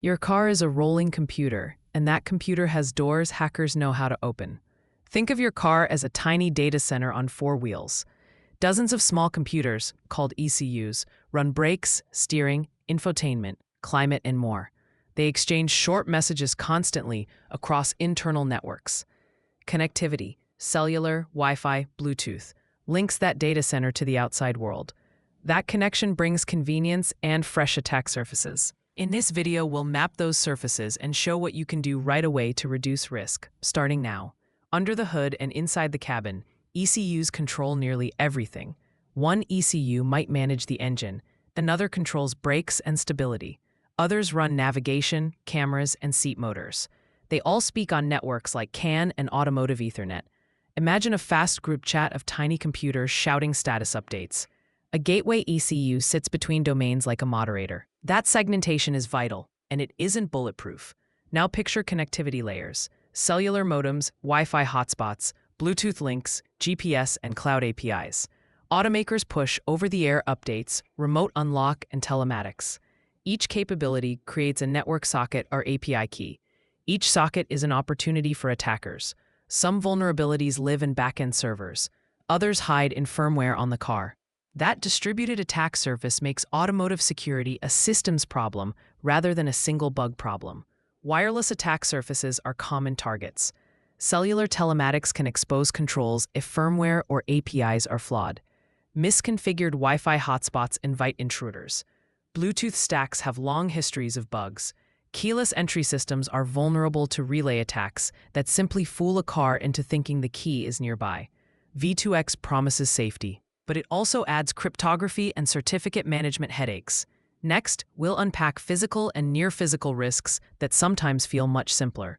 Your car is a rolling computer, and that computer has doors hackers know how to open. Think of your car as a tiny data center on four wheels. Dozens of small computers, called ECUs, run brakes, steering, infotainment, climate, and more. They exchange short messages constantly across internal networks. Connectivity, cellular, Wi-Fi, Bluetooth, links that data center to the outside world. That connection brings convenience and fresh attack surfaces. In this video, we'll map those surfaces and show what you can do right away to reduce risk, starting now. Under the hood and inside the cabin, ECUs control nearly everything. One ECU might manage the engine, another controls brakes and stability. Others run navigation, cameras, and seat motors. They all speak on networks like CAN and automotive Ethernet. Imagine a fast group chat of tiny computers shouting status updates. A gateway ECU sits between domains like a moderator. That segmentation is vital, and it isn't bulletproof. Now picture connectivity layers: cellular modems, Wi-Fi hotspots, Bluetooth links, GPS, and cloud APIs. Automakers push over-the-air updates, remote unlock, and telematics. Each capability creates a network socket or API key. Each socket is an opportunity for attackers. Some vulnerabilities live in back-end servers. Others hide in firmware on the car. That distributed attack surface makes automotive security a systems problem rather than a single bug problem. Wireless attack surfaces are common targets. Cellular telematics can expose controls if firmware or APIs are flawed. Misconfigured Wi-Fi hotspots invite intruders. Bluetooth stacks have long histories of bugs. Keyless entry systems are vulnerable to relay attacks that simply fool a car into thinking the key is nearby. V2X promises safety, but it also adds cryptography and certificate management headaches. Next, we'll unpack physical and near-physical risks that sometimes feel much simpler.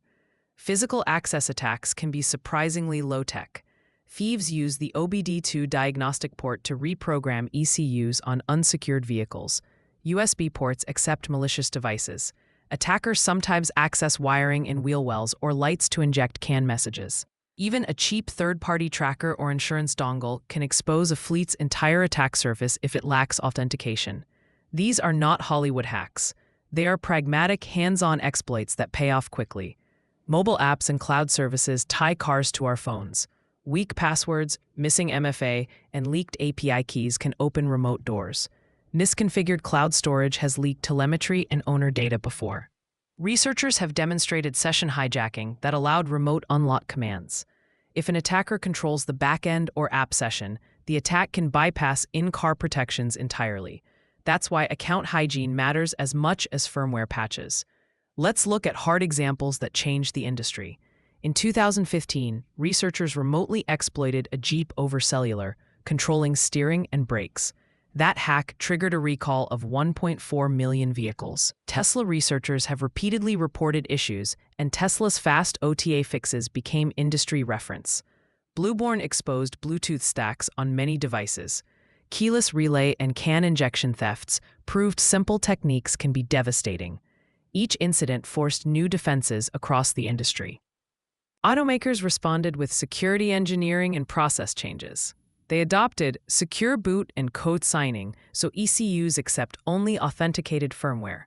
Physical access attacks can be surprisingly low-tech. Thieves use the OBD-II diagnostic port to reprogram ECUs on unsecured vehicles. USB ports accept malicious devices. Attackers sometimes access wiring in wheel wells or lights to inject CAN messages. Even a cheap third-party tracker or insurance dongle can expose a fleet's entire attack surface if it lacks authentication. These are not Hollywood hacks. They are pragmatic, hands-on exploits that pay off quickly. Mobile apps and cloud services tie cars to our phones. Weak passwords, missing MFA, and leaked API keys can open remote doors. Misconfigured cloud storage has leaked telemetry and owner data before. Researchers have demonstrated session hijacking that allowed remote unlock commands. If an attacker controls the backend or app session, the attack can bypass in-car protections entirely. That's why account hygiene matters as much as firmware patches. Let's look at hard examples that changed the industry. In 2015, researchers remotely exploited a Jeep over cellular, controlling steering and brakes. That hack triggered a recall of 1.4 million vehicles. Tesla researchers have repeatedly reported issues, and Tesla's fast OTA fixes became industry reference. Blueborn exposed Bluetooth stacks on many devices. Keyless relay and CAN injection thefts proved simple techniques can be devastating. Each incident forced new defenses across the industry. Automakers responded with security engineering and process changes. They adopted secure boot and code signing so ECUs accept only authenticated firmware.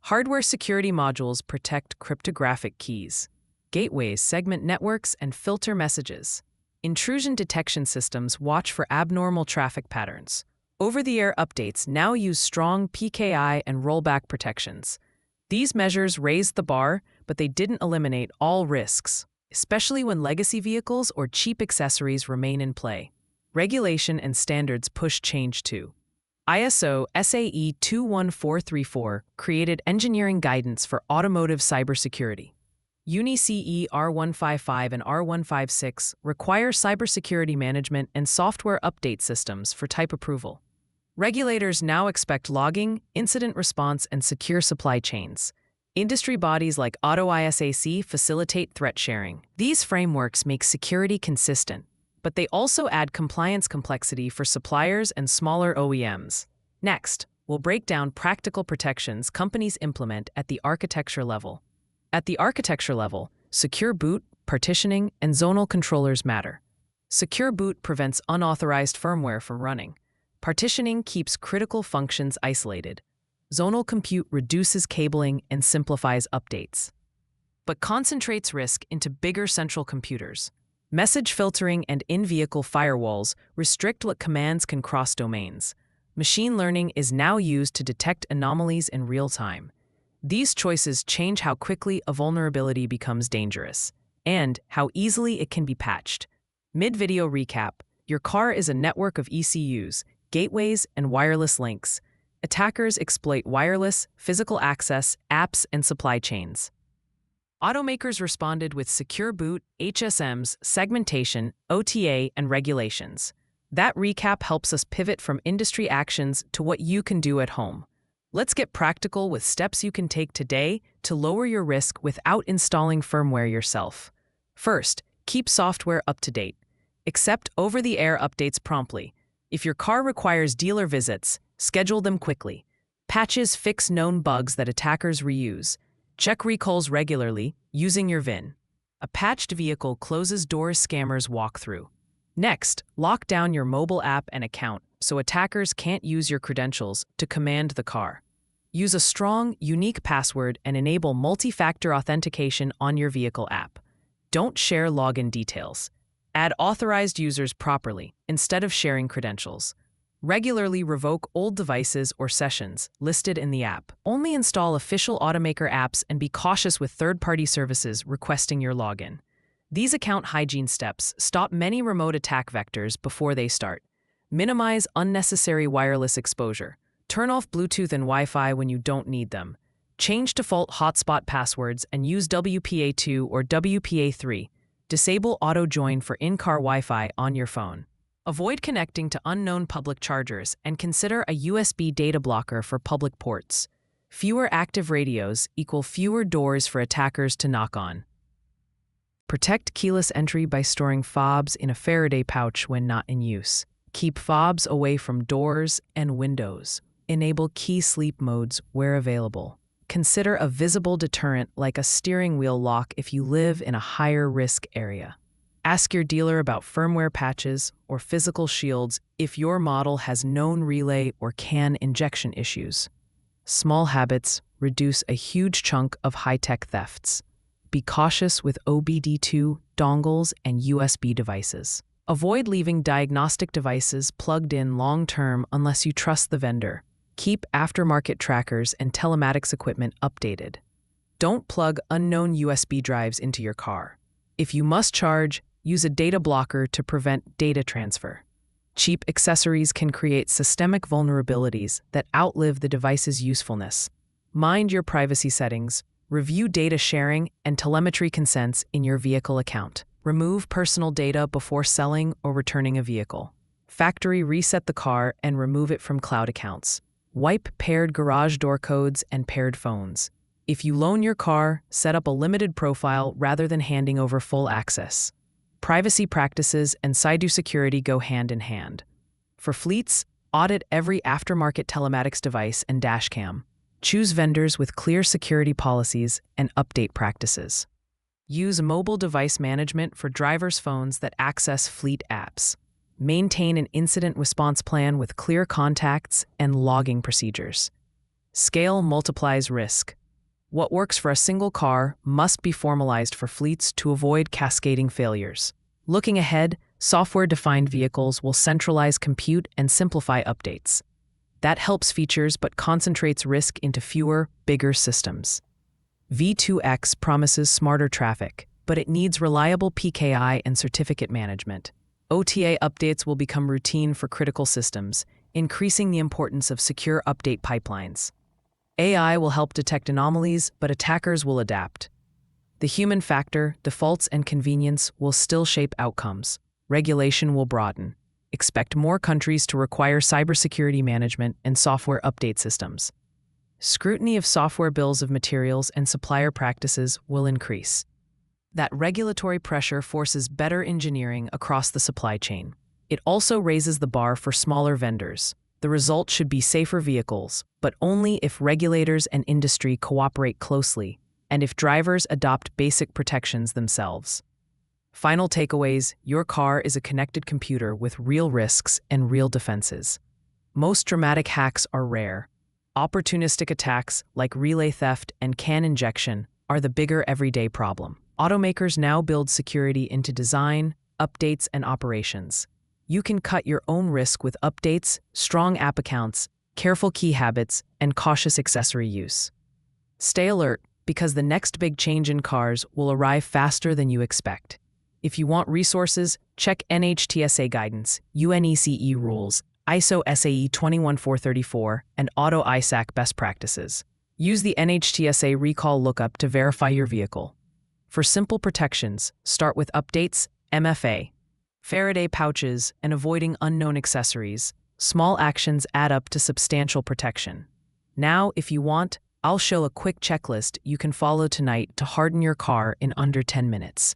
Hardware security modules protect cryptographic keys. Gateways segment networks and filter messages. Intrusion detection systems watch for abnormal traffic patterns. Over-the-air updates now use strong PKI and rollback protections. These measures raised the bar, but they didn't eliminate all risks, especially when legacy vehicles or cheap accessories remain in play. Regulation and standards push change too. ISO SAE 21434 created engineering guidance for automotive cybersecurity. UniCE R155 and R156 require cybersecurity management and software update systems for type approval. Regulators now expect logging, incident response, and secure supply chains. Industry bodies like AutoISAC facilitate threat sharing. These frameworks make security consistent, but they also add compliance complexity for suppliers and smaller OEMs. Next, we'll break down practical protections companies implement at the architecture level. At the architecture level, secure boot, partitioning, and zonal controllers matter. Secure boot prevents unauthorized firmware from running. Partitioning keeps critical functions isolated. Zonal compute reduces cabling and simplifies updates, but concentrates risk into bigger central computers. Message filtering and in-vehicle firewalls restrict what commands can cross domains. Machine learning is now used to detect anomalies in real time. These choices change how quickly a vulnerability becomes dangerous and how easily it can be patched. Mid-video recap: your car is a network of ECUs, gateways, and wireless links. Attackers exploit wireless, physical access, apps, and supply chains. Automakers responded with secure boot, HSMs, segmentation, OTA, and regulations. That recap helps us pivot from industry actions to what you can do at home. Let's get practical with steps you can take today to lower your risk without installing firmware yourself. First, keep software up to date. Accept over-the-air updates promptly. If your car requires dealer visits, schedule them quickly. Patches fix known bugs that attackers reuse. Check recalls regularly, using your VIN. A patched vehicle closes doors scammers walk through. Next, lock down your mobile app and account so attackers can't use your credentials to command the car. Use a strong, unique password and enable multi-factor authentication on your vehicle app. Don't share login details. Add authorized users properly instead of sharing credentials. Regularly revoke old devices or sessions listed in the app. Only install official automaker apps and be cautious with third-party services requesting your login. These account hygiene steps stop many remote attack vectors before they start. Minimize unnecessary wireless exposure. Turn off Bluetooth and Wi-Fi when you don't need them. Change default hotspot passwords and use WPA2 or WPA3. Disable auto-join for in-car Wi-Fi on your phone. Avoid connecting to unknown public chargers and consider a USB data blocker for public ports. Fewer active radios equal fewer doors for attackers to knock on. Protect keyless entry by storing fobs in a Faraday pouch when not in use. Keep fobs away from doors and windows. Enable key sleep modes where available. Consider a visible deterrent like a steering wheel lock if you live in a higher risk area. Ask your dealer about firmware patches or physical shields if your model has known relay or CAN injection issues. Small habits reduce a huge chunk of high-tech thefts. Be cautious with OBD-II, dongles, and USB devices. Avoid leaving diagnostic devices plugged in long-term unless you trust the vendor. Keep aftermarket trackers and telematics equipment updated. Don't plug unknown USB drives into your car. If you must charge, use a data blocker to prevent data transfer. Cheap accessories can create systemic vulnerabilities that outlive the device's usefulness. Mind your privacy settings. Review data sharing and telemetry consents in your vehicle account. Remove personal data before selling or returning a vehicle. Factory reset the car and remove it from cloud accounts. Wipe paired garage door codes and paired phones. If you loan your car, set up a limited profile rather than handing over full access. Privacy practices and cybersecurity go hand in hand. For fleets, audit every aftermarket telematics device and dashcam. Choose vendors with clear security policies and update practices. Use mobile device management for drivers' phones that access fleet apps. Maintain an incident response plan with clear contacts and logging procedures. Scale multiplies risk. What works for a single car must be formalized for fleets to avoid cascading failures. Looking ahead, software-defined vehicles will centralize compute and simplify updates. That helps features but concentrates risk into fewer, bigger systems. V2X promises smarter traffic, but it needs reliable PKI and certificate management. OTA updates will become routine for critical systems, increasing the importance of secure update pipelines. AI will help detect anomalies, but attackers will adapt. The human factor, defaults, and convenience will still shape outcomes. Regulation will broaden. Expect more countries to require cybersecurity management and software update systems. Scrutiny of software bills of materials and supplier practices will increase. That regulatory pressure forces better engineering across the supply chain. It also raises the bar for smaller vendors. The result should be safer vehicles, but only if regulators and industry cooperate closely, and if drivers adopt basic protections themselves. Final takeaways: your car is a connected computer with real risks and real defenses. Most dramatic hacks are rare. Opportunistic attacks like relay theft and CAN injection are the bigger everyday problem. Automakers now build security into design, updates, and operations. You can cut your own risk with updates, strong app accounts, careful key habits, and cautious accessory use. Stay alert, because the next big change in cars will arrive faster than you expect. If you want resources, check NHTSA guidance, UNECE rules, ISO SAE 21434, and Auto ISAC best practices. Use the NHTSA recall lookup to verify your vehicle. For simple protections, start with updates, MFA, Faraday pouches, and avoiding unknown accessories. Small actions add up to substantial protection. Now, if you want, I'll show a quick checklist you can follow tonight to harden your car in under 10 minutes.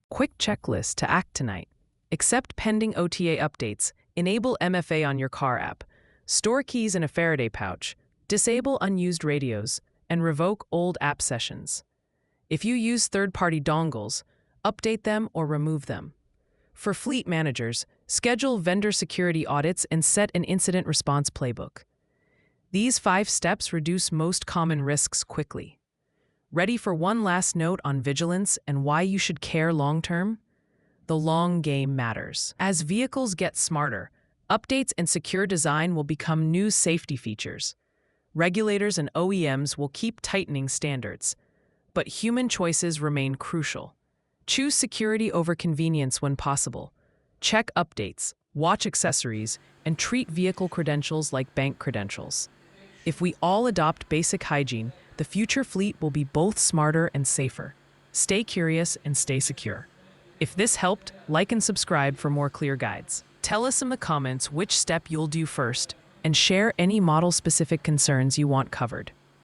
Quick checklist to act tonight. Accept pending OTA updates, enable MFA on your car app, store keys in a Faraday pouch, disable unused radios, and revoke old app sessions. If you use third-party dongles, update them or remove them. For fleet managers, schedule vendor security audits and set an incident response playbook. These 5 steps reduce most common risks quickly. Ready for one last note on vigilance and why you should care long-term? The long game matters. As vehicles get smarter, updates and secure design will become new safety features. Regulators and OEMs will keep tightening standards, but human choices remain crucial. Choose security over convenience when possible. Check updates, watch accessories, and treat vehicle credentials like bank credentials. If we all adopt basic hygiene, the future fleet will be both smarter and safer. Stay curious and stay secure. If this helped, like and subscribe for more clear guides. Tell us in the comments which step you'll do first, and share any model-specific concerns you want covered.